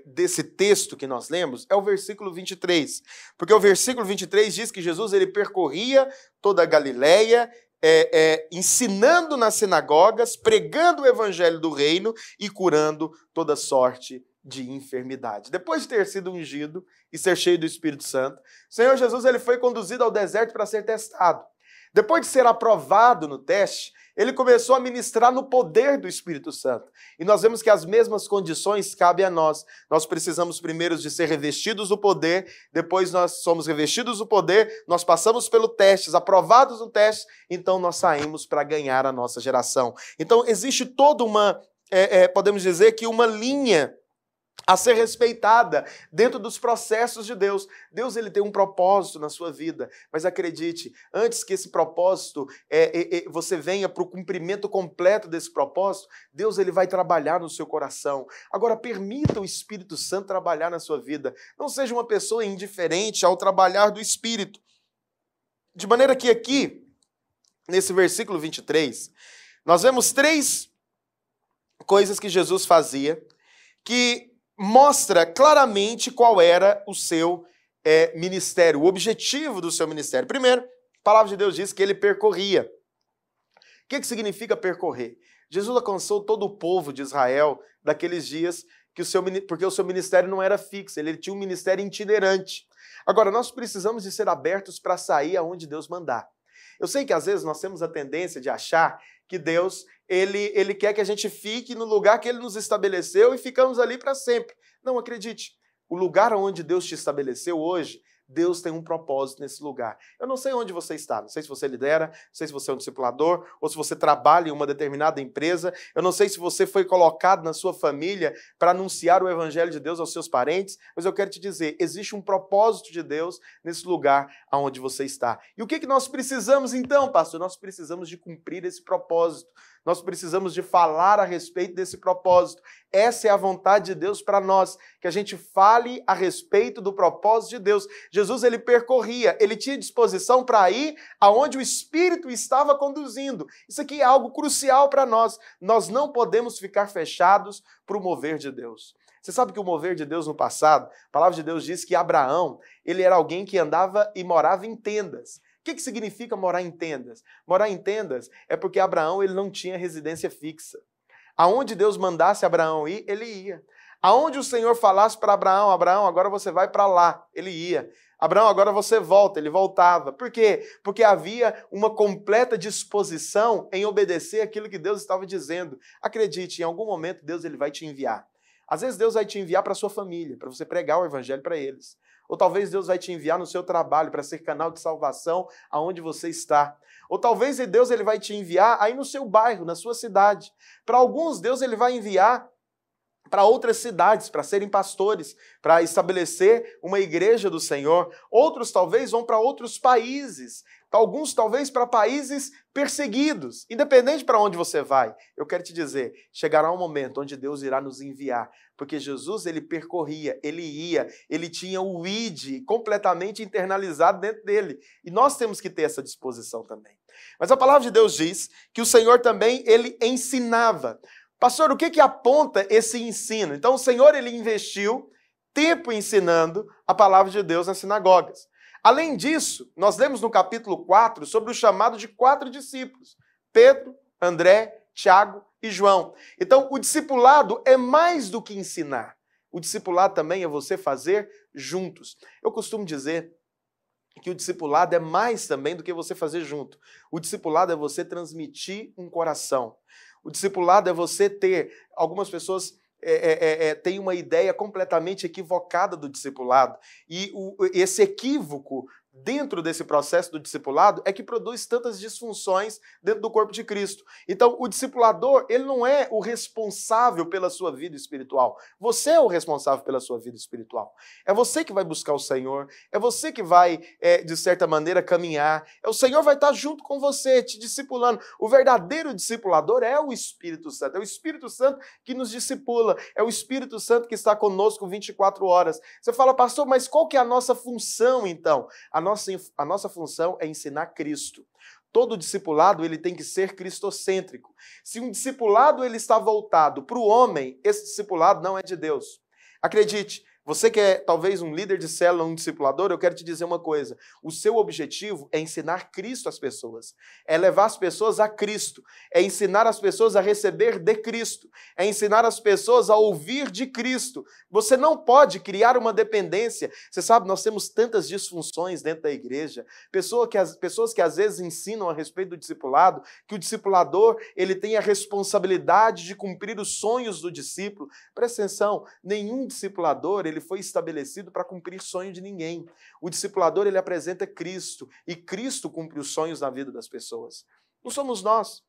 Speaker 1: desse texto que nós lemos é o versículo 23, porque o versículo 23 diz que Jesus ele percorria toda a Galileia, ensinando nas sinagogas, pregando o evangelho do reino e curando toda sorte de enfermidade. Depois de ter sido ungido e ser cheio do Espírito Santo, o Senhor Jesus ele foi conduzido ao deserto para ser testado. Depois de ser aprovado no teste, ele começou a ministrar no poder do Espírito Santo. E nós vemos que as mesmas condições cabem a nós. Nós precisamos primeiro de ser revestidos do poder, depois nós somos revestidos do poder, nós passamos pelo teste, aprovados no teste, então nós saímos para ganhar a nossa geração. Então existe toda uma, podemos dizer que uma linha a ser respeitada dentro dos processos de Deus. Deus ele tem um propósito na sua vida, mas acredite, antes que esse propósito você venha para o cumprimento completo desse propósito, Deus ele vai trabalhar no seu coração. Agora permita o Espírito Santo trabalhar na sua vida. Não seja uma pessoa indiferente ao trabalhar do Espírito. De maneira que aqui, nesse versículo 23, nós vemos 3 coisas que Jesus fazia que mostra claramente qual era o seu ministério, o objetivo do seu ministério. Primeiro, a palavra de Deus diz que ele percorria. O que significa percorrer? Jesus alcançou todo o povo de Israel daqueles dias, porque o seu ministério não era fixo, ele tinha um ministério itinerante. Agora, nós precisamos de ser abertos para sair aonde Deus mandar. Eu sei que às vezes nós temos a tendência de achar que Deus ele quer que a gente fique no lugar que ele nos estabeleceu e ficamos ali para sempre. Não, acredite, o lugar onde Deus te estabeleceu hoje, Deus tem um propósito nesse lugar. Eu não sei onde você está, não sei se você lidera, não sei se você é um discipulador, ou se você trabalha em uma determinada empresa, eu não sei se você foi colocado na sua família para anunciar o evangelho de Deus aos seus parentes, mas eu quero te dizer, existe um propósito de Deus nesse lugar onde você está. E o que nós precisamos então, pastor? Nós precisamos de cumprir esse propósito. Nós precisamos de falar a respeito desse propósito. Essa é a vontade de Deus para nós, que a gente fale a respeito do propósito de Deus. Jesus, ele percorria, ele tinha disposição para ir aonde o Espírito estava conduzindo. Isso aqui é algo crucial para nós. Nós não podemos ficar fechados para o mover de Deus. Você sabe que o mover de Deus no passado, a palavra de Deus diz que Abraão, ele era alguém que andava e morava em tendas. O que significa morar em tendas? Morar em tendas é porque Abraão ele não tinha residência fixa. Aonde Deus mandasse Abraão ir, ele ia. Aonde o Senhor falasse para Abraão, Abraão, agora você vai para lá, ele ia. Abraão, agora você volta, ele voltava. Por quê? Porque havia uma completa disposição em obedecer aquilo que Deus estava dizendo. Acredite, em algum momento Deus ele vai te enviar. Às vezes Deus vai te enviar para a sua família, para você pregar o evangelho para eles. Ou talvez Deus vai te enviar no seu trabalho para ser canal de salvação aonde você está. Ou talvez Deus ele vai te enviar aí no seu bairro, na sua cidade. Para alguns, Deus ele vai enviar para outras cidades, para serem pastores, para estabelecer uma igreja do Senhor. Outros talvez vão para outros países. Alguns talvez para países perseguidos. Independente para onde você vai, eu quero te dizer, chegará um momento onde Deus irá nos enviar. Porque Jesus, ele percorria, ele ia, ele tinha o ID completamente internalizado dentro dele. E nós temos que ter essa disposição também. Mas a palavra de Deus diz que o Senhor também, ele ensinava. Pastor, o que aponta esse ensino? Então o Senhor, ele investiu tempo ensinando a palavra de Deus nas sinagogas. Além disso, nós lemos no capítulo 4 sobre o chamado de 4 discípulos. Pedro, André, Tiago e João. Então, o discipulado é mais do que ensinar. O discipulado também é você fazer juntos. Eu costumo dizer que o discipulado é mais também do que você fazer junto. O discipulado é você transmitir um coração. O discipulado é você ter... Algumas pessoas têm uma ideia completamente equivocada do discipulado. E esse equívoco dentro desse processo do discipulado é que produz tantas disfunções dentro do corpo de Cristo. Então, o discipulador, ele não é o responsável pela sua vida espiritual. Você é o responsável pela sua vida espiritual. É você que vai buscar o Senhor, é você que vai, de certa maneira, caminhar. O Senhor vai estar junto com você, te discipulando. O verdadeiro discipulador é o Espírito Santo. É o Espírito Santo que nos discipula. É o Espírito Santo que está conosco 24 horas. Você fala, pastor, mas qual que é a nossa função, então? A nossa função é ensinar Cristo. Todo discipulado ele tem que ser cristocêntrico. Se um discipulado ele está voltado para o homem, esse discipulado não é de Deus. Acredite, você que é talvez um líder de célula, um discipulador, eu quero te dizer uma coisa. O seu objetivo é ensinar Cristo às pessoas. É levar as pessoas a Cristo. É ensinar as pessoas a receber de Cristo. É ensinar as pessoas a ouvir de Cristo. Você não pode criar uma dependência. Você sabe, nós temos tantas disfunções dentro da igreja. Pessoas que às vezes ensinam a respeito do discipulado, que o discipulador ele tem a responsabilidade de cumprir os sonhos do discípulo. Presta atenção, nenhum discipulador ele foi estabelecido para cumprir sonho de ninguém. O discipulador, ele apresenta Cristo, e Cristo cumpre os sonhos na vida das pessoas. Não somos nós.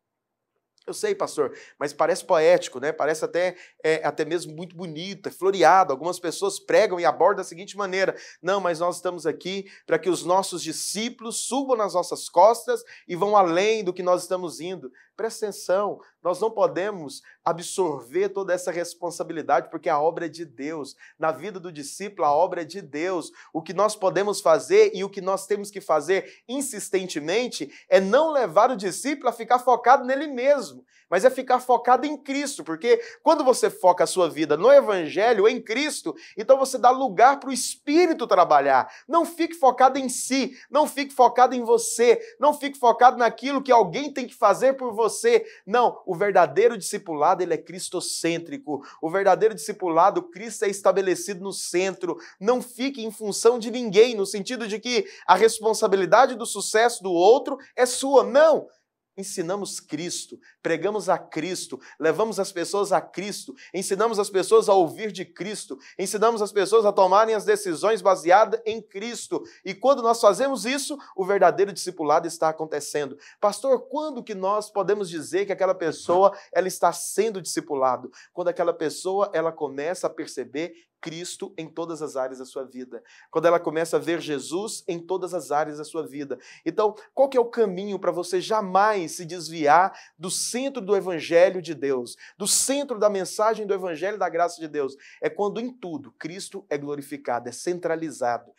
Speaker 1: Eu sei, pastor, mas parece poético, né? Parece até mesmo muito bonito, é floreado. Algumas pessoas pregam e abordam da seguinte maneira: não, mas nós estamos aqui para que os nossos discípulos subam nas nossas costas e vão além do que nós estamos indo. Presta atenção, nós não podemos absorver toda essa responsabilidade, porque a obra é de Deus. Na vida do discípulo, a obra é de Deus. O que nós podemos fazer e o que nós temos que fazer insistentemente é não levar o discípulo a ficar focado nele mesmo, mas é ficar focado em Cristo, porque quando você foca a sua vida no Evangelho, em Cristo, então você dá lugar para o Espírito trabalhar. Não fique focado em si, não fique focado em você, não fique focado naquilo que alguém tem que fazer por você. Não, o verdadeiro discipulado, ele é cristocêntrico. O verdadeiro discipulado, Cristo é estabelecido no centro. Não fique em função de ninguém, no sentido de que a responsabilidade do sucesso do outro é sua. Não! Ensinamos Cristo, pregamos a Cristo, levamos as pessoas a Cristo, ensinamos as pessoas a ouvir de Cristo, ensinamos as pessoas a tomarem as decisões baseadas em Cristo. E quando nós fazemos isso, o verdadeiro discipulado está acontecendo. Pastor, quando que nós podemos dizer que aquela pessoa ela está sendo discipulado? Quando aquela pessoa ela começa a perceber Cristo em todas as áreas da sua vida. Quando ela começa a ver Jesus em todas as áreas da sua vida. Então, qual que é o caminho para você jamais se desviar do centro do Evangelho de Deus, do centro da mensagem do Evangelho da graça de Deus? É quando em tudo Cristo é glorificado, é centralizado.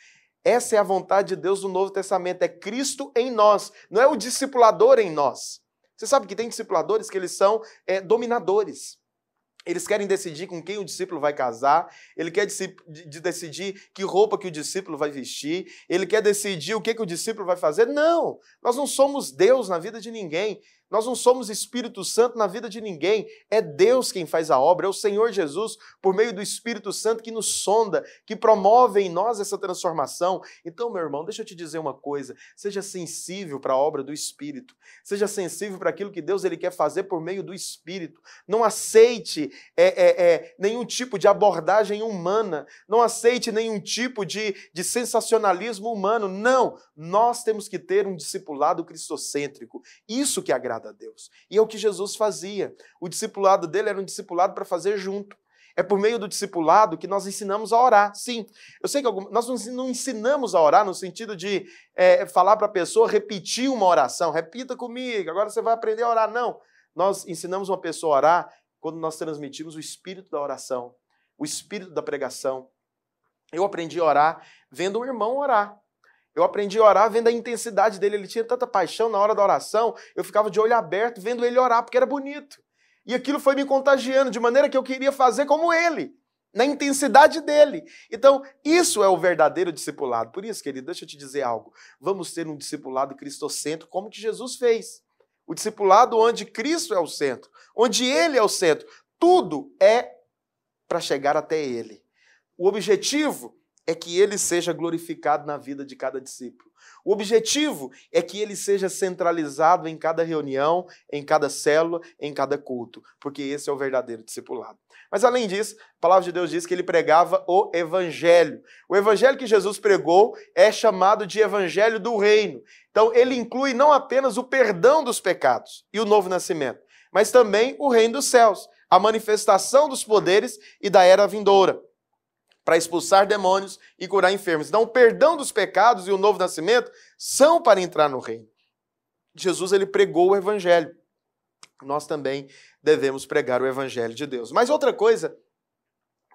Speaker 1: Essa é a vontade de Deus no Novo Testamento, é Cristo em nós, não é o discipulador em nós. Você sabe que tem discipuladores que eles são dominadores. Eles querem decidir com quem o discípulo vai casar, ele quer decidir que roupa que o discípulo vai vestir, ele quer decidir o que o discípulo vai fazer. Não, nós não somos Deus na vida de ninguém. Nós não somos Espírito Santo na vida de ninguém. É Deus quem faz a obra, é o Senhor Jesus, por meio do Espírito Santo, que nos sonda, que promove em nós essa transformação. Então, meu irmão, deixa eu te dizer uma coisa. Seja sensível para a obra do Espírito. Seja sensível para aquilo que Deus ele quer fazer por meio do Espírito. Não aceite nenhum tipo de abordagem humana. Não aceite nenhum tipo de sensacionalismo humano. Não! Nós temos que ter um discipulado cristocêntrico. Isso que agrada a Deus. E é o que Jesus fazia. O discipulado dele era um discipulado para fazer junto. É por meio do discipulado que nós ensinamos a orar. Sim, eu sei que nós não ensinamos a orar no sentido de falar para a pessoa repetir uma oração. Repita comigo, agora você vai aprender a orar. Não. Nós ensinamos uma pessoa a orar quando nós transmitimos o espírito da oração, o espírito da pregação. Eu aprendi a orar vendo um irmão orar. Eu aprendi a orar vendo a intensidade dele. Ele tinha tanta paixão na hora da oração, eu ficava de olho aberto vendo ele orar, porque era bonito. E aquilo foi me contagiando, de maneira que eu queria fazer como ele, na intensidade dele. Então, isso é o verdadeiro discipulado. Por isso, querido, deixa eu te dizer algo. Vamos ter um discipulado cristocêntrico, como que Jesus fez. O discipulado onde Cristo é o centro, onde ele é o centro. Tudo é para chegar até ele. O objetivo é que ele seja glorificado na vida de cada discípulo. O objetivo é que ele seja centralizado em cada reunião, em cada célula, em cada culto, porque esse é o verdadeiro discipulado. Mas além disso, a palavra de Deus diz que ele pregava o evangelho. O evangelho que Jesus pregou é chamado de evangelho do reino. Então ele inclui não apenas o perdão dos pecados e o novo nascimento, mas também o reino dos céus, a manifestação dos poderes e da era vindoura, para expulsar demônios e curar enfermos. Então, o perdão dos pecados e o novo nascimento são para entrar no reino. Jesus, ele pregou o evangelho. Nós também devemos pregar o evangelho de Deus. Mas outra coisa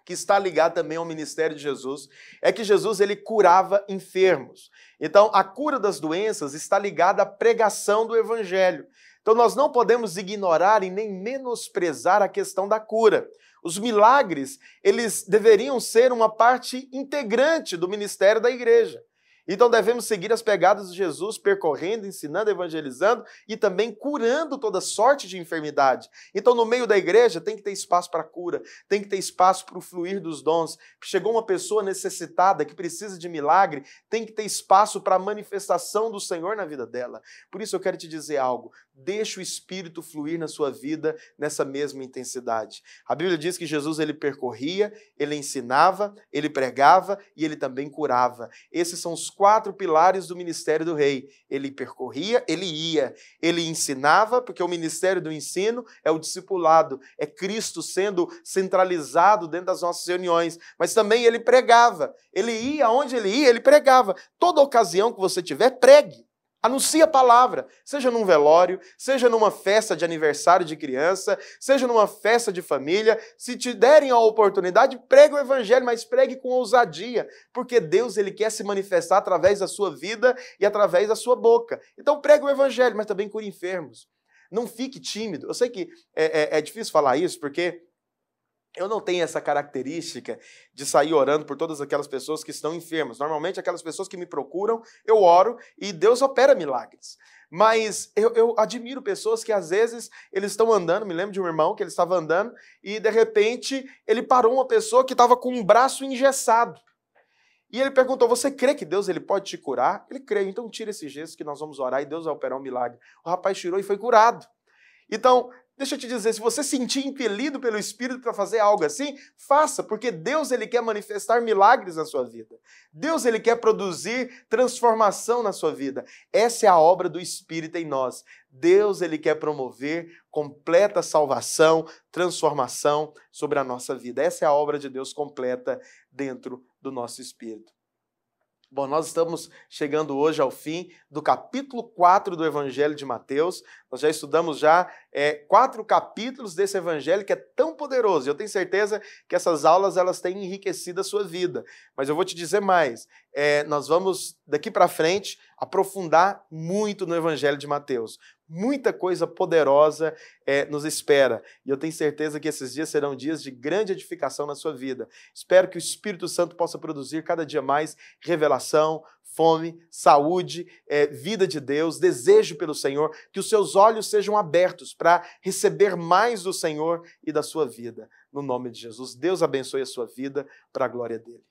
Speaker 1: que está ligada também ao ministério de Jesus é que Jesus, ele curava enfermos. Então, a cura das doenças está ligada à pregação do evangelho. Então, nós não podemos ignorar e nem menosprezar a questão da cura. Os milagres, eles deveriam ser uma parte integrante do ministério da igreja. Então devemos seguir as pegadas de Jesus, percorrendo, ensinando, evangelizando e também curando toda sorte de enfermidade. Então no meio da igreja tem que ter espaço para cura, tem que ter espaço para o fluir dos dons. Chegou uma pessoa necessitada que precisa de milagre, tem que ter espaço para a manifestação do Senhor na vida dela. Por isso eu quero te dizer algo, deixa o Espírito fluir na sua vida nessa mesma intensidade. A Bíblia diz que Jesus, ele percorria, ele ensinava, ele pregava e ele também curava. Esses são os 4 pilares do ministério do rei. Ele percorria, ele ia, ele ensinava, porque o ministério do ensino é o discipulado, é Cristo sendo centralizado dentro das nossas reuniões, mas também ele pregava, ele ia aonde ele ia, ele pregava. Toda ocasião que você tiver, pregue. Anuncie a palavra, seja num velório, seja numa festa de aniversário de criança, seja numa festa de família. Se te derem a oportunidade, pregue o evangelho, mas pregue com ousadia, porque Deus, ele quer se manifestar através da sua vida e através da sua boca. Então pregue o evangelho, mas também cure enfermos. Não fique tímido. Eu sei que é difícil falar isso, porque eu não tenho essa característica de sair orando por todas aquelas pessoas que estão enfermas. Normalmente, aquelas pessoas que me procuram, eu oro e Deus opera milagres. Mas eu admiro pessoas que, às vezes, eles estão andando. Me lembro de um irmão que ele estava andando e, de repente, ele parou uma pessoa que estava com um braço engessado. E ele perguntou, você crê que Deus, ele pode te curar? Ele crê, então tira esse gesso que nós vamos orar e Deus vai operar um milagre. O rapaz tirou e foi curado. Então, deixa eu te dizer, se você sentir impelido pelo Espírito para fazer algo assim, faça, porque Deus, ele quer manifestar milagres na sua vida. Deus, ele quer produzir transformação na sua vida. Essa é a obra do Espírito em nós. Deus, ele quer promover completa salvação, transformação sobre a nossa vida. Essa é a obra de Deus completa dentro do nosso espírito. Bom, nós estamos chegando hoje ao fim do capítulo 4 do Evangelho de Mateus. Nós já estudamos 4 capítulos desse Evangelho que é tão poderoso. Eu tenho certeza que essas aulas elas têm enriquecido a sua vida. Mas eu vou te dizer mais. Nós vamos, daqui para frente, aprofundar muito no Evangelho de Mateus. Muita coisa poderosa nos espera. E eu tenho certeza que esses dias serão dias de grande edificação na sua vida. Espero que o Espírito Santo possa produzir cada dia mais revelação, fome, saúde, vida de Deus, desejo pelo Senhor, que os seus olhos sejam abertos para receber mais do Senhor e da sua vida. No nome de Jesus, Deus abençoe a sua vida para a glória dele.